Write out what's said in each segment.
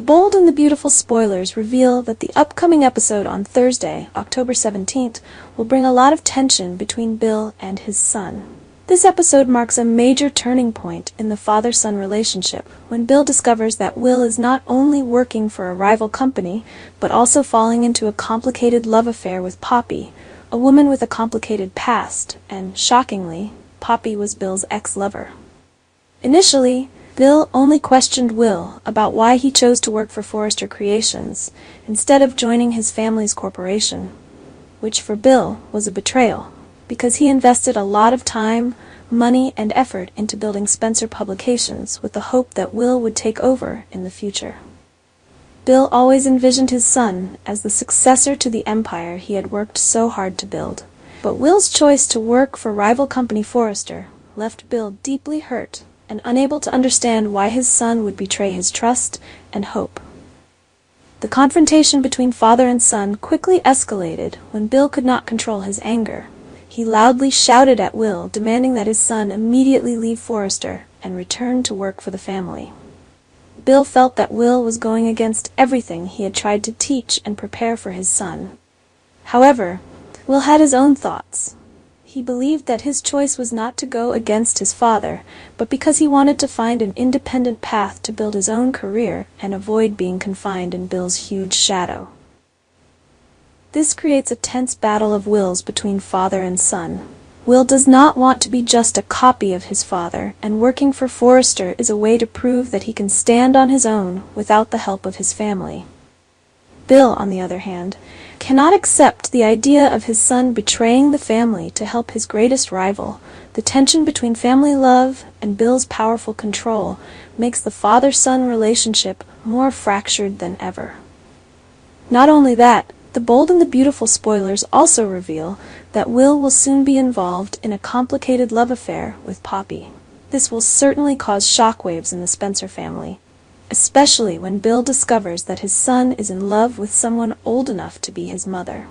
Bold and the Beautiful spoilers reveal that the upcoming episode on Thursday, October 17th, will bring a lot of tension between Bill and his son. This episode marks a major turning point in the father-son relationship when Bill discovers that Will is not only working for a rival company, but also falling into a complicated love affair with Poppy, a woman with a complicated past, and, shockingly, Poppy was Bill's ex-lover. Initially, Bill only questioned Will about why he chose to work for Forrester Creations instead of joining his family's corporation, which for Bill was a betrayal, because he invested a lot of time, money, and effort into building Spencer Publications with the hope that Will would take over in the future. Bill always envisioned his son as the successor to the empire he had worked so hard to build. But Will's choice to work for rival company Forrester left Bill deeply hurt and unable to understand why his son would betray his trust and hope. The confrontation between father and son quickly escalated when Bill could not control his anger. He loudly shouted at Will, demanding that his son immediately leave Forrester and return to work for the family. Bill felt that Will was going against everything he had tried to teach and prepare for his son. However, Will had his own thoughts. He believed that his choice was not to go against his father, but because he wanted to find an independent path to build his own career and avoid being confined in Bill's huge shadow. This creates a tense battle of wills between father and son. Will does not want to be just a copy of his father, and working for Forrester is a way to prove that he can stand on his own without the help of his family. Bill, on the other hand, cannot accept the idea of his son betraying the family to help his greatest rival. The tension between family love and Bill's powerful control makes the father-son relationship more fractured than ever. Not only that, the Bold and the Beautiful spoilers also reveal that Will soon be involved in a complicated love affair with Poppy. This will certainly cause shockwaves in the Spencer family, especially when Bill discovers that his son is in love with someone old enough to be his mother.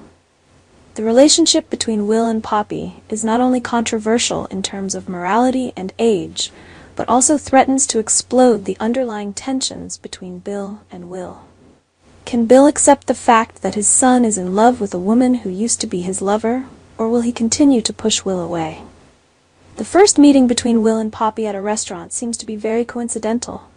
The relationship between Will and Poppy is not only controversial in terms of morality and age, but also threatens to explode the underlying tensions between Bill and Will. Can Bill accept the fact that his son is in love with a woman who used to be his lover, or will he continue to push Will away? The first meeting between Will and Poppy at a restaurant seems to be very coincidental,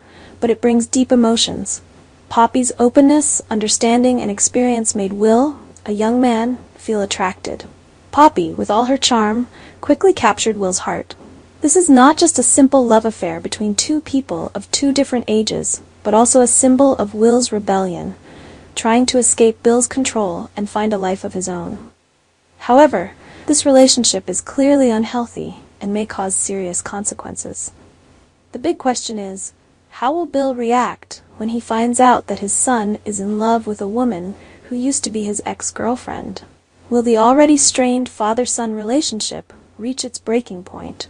but it brings deep emotions. Poppy's openness, understanding, and experience made Will, a young man, feel attracted. Poppy, with all her charm, quickly captured Will's heart. This is not just a simple love affair between two people of two different ages, but also a symbol of Will's rebellion, trying to escape Bill's control and find a life of his own. However, this relationship is clearly unhealthy and may cause serious consequences. The big question is, how will Bill react when he finds out that his son is in love with a woman who used to be his ex-girlfriend? Will the already strained father-son relationship reach its breaking point,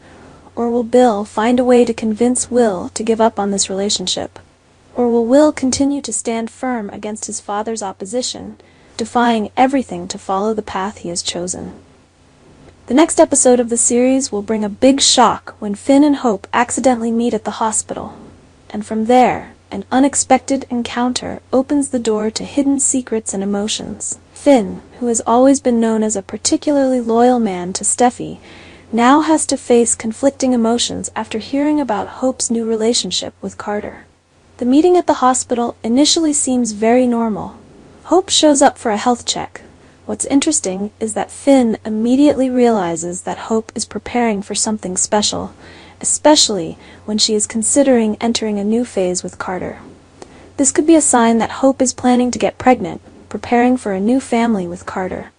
or will Bill find a way to convince Will to give up on this relationship? Or will Will continue to stand firm against his father's opposition, defying everything to follow the path he has chosen? The next episode of the series will bring a big shock when Finn and Hope accidentally meet at the hospital, and from there, an unexpected encounter opens the door to hidden secrets and emotions. Finn, who has always been known as a particularly loyal man to Steffi, now has to face conflicting emotions after hearing about Hope's new relationship with Carter. The meeting at the hospital initially seems very normal. Hope shows up for a health check. What's interesting is that Finn immediately realizes that Hope is preparing for something special, especially when she is considering entering a new phase with Carter. This could be a sign that Hope is planning to get pregnant, preparing for a new family with Carter.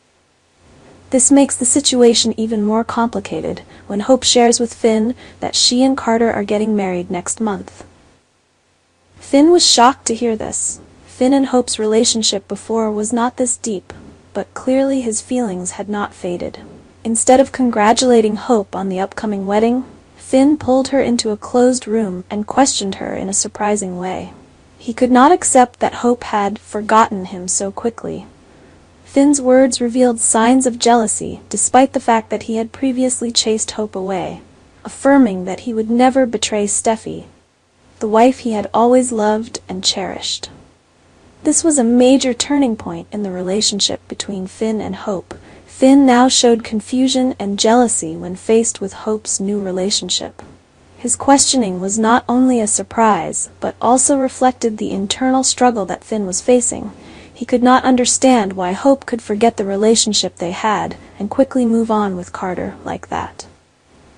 This makes the situation even more complicated when Hope shares with Finn that she and Carter are getting married next month. Finn was shocked to hear this. Finn and Hope's relationship before was not this deep, but clearly his feelings had not faded. Instead of congratulating Hope on the upcoming wedding, Finn pulled her into a closed room and questioned her in a surprising way. He could not accept that Hope had forgotten him so quickly. Finn's words revealed signs of jealousy, despite the fact that he had previously chased Hope away, affirming that he would never betray Steffi, the wife he had always loved and cherished. This was a major turning point in the relationship between Finn and Hope. Finn now showed confusion and jealousy when faced with Hope's new relationship. His questioning was not only a surprise, but also reflected the internal struggle that Finn was facing. He could not understand why Hope could forget the relationship they had and quickly move on with Carter like that.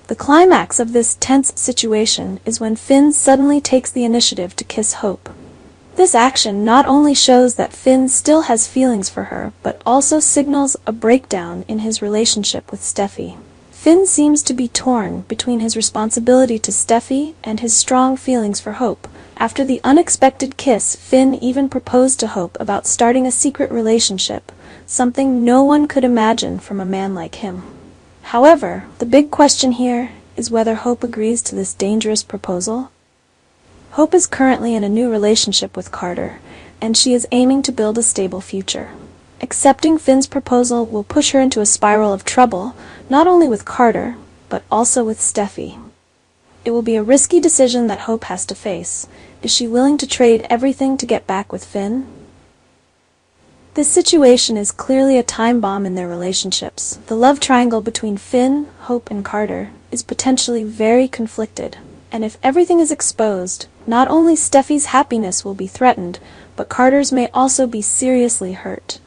The climax of this tense situation is when Finn suddenly takes the initiative to kiss Hope. This action not only shows that Finn still has feelings for her, but also signals a breakdown in his relationship with Steffi. Finn seems to be torn between his responsibility to Steffi and his strong feelings for Hope. After the unexpected kiss, Finn even proposed to Hope about starting a secret relationship, something no one could imagine from a man like him. However, the big question here is whether Hope agrees to this dangerous proposal. Hope is currently in a new relationship with Carter, and she is aiming to build a stable future. Accepting Finn's proposal will push her into a spiral of trouble, not only with Carter, but also with Steffi. It will be a risky decision that Hope has to face. Is she willing to trade everything to get back with Finn? This situation is clearly a time bomb in their relationships. The love triangle between Finn, Hope, and Carter is potentially very conflicted, and if everything is exposed, not only Steffi's happiness will be threatened, but Carter's may also be seriously hurt.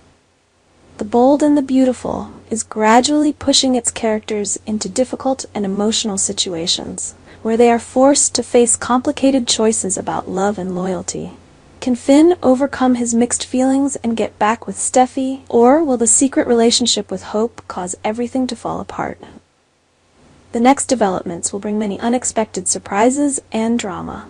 The Bold and the Beautiful is gradually pushing its characters into difficult and emotional situations, where they are forced to face complicated choices about love and loyalty. Can Finn overcome his mixed feelings and get back with Steffi, or will the secret relationship with Hope cause everything to fall apart? The next developments will bring many unexpected surprises and drama.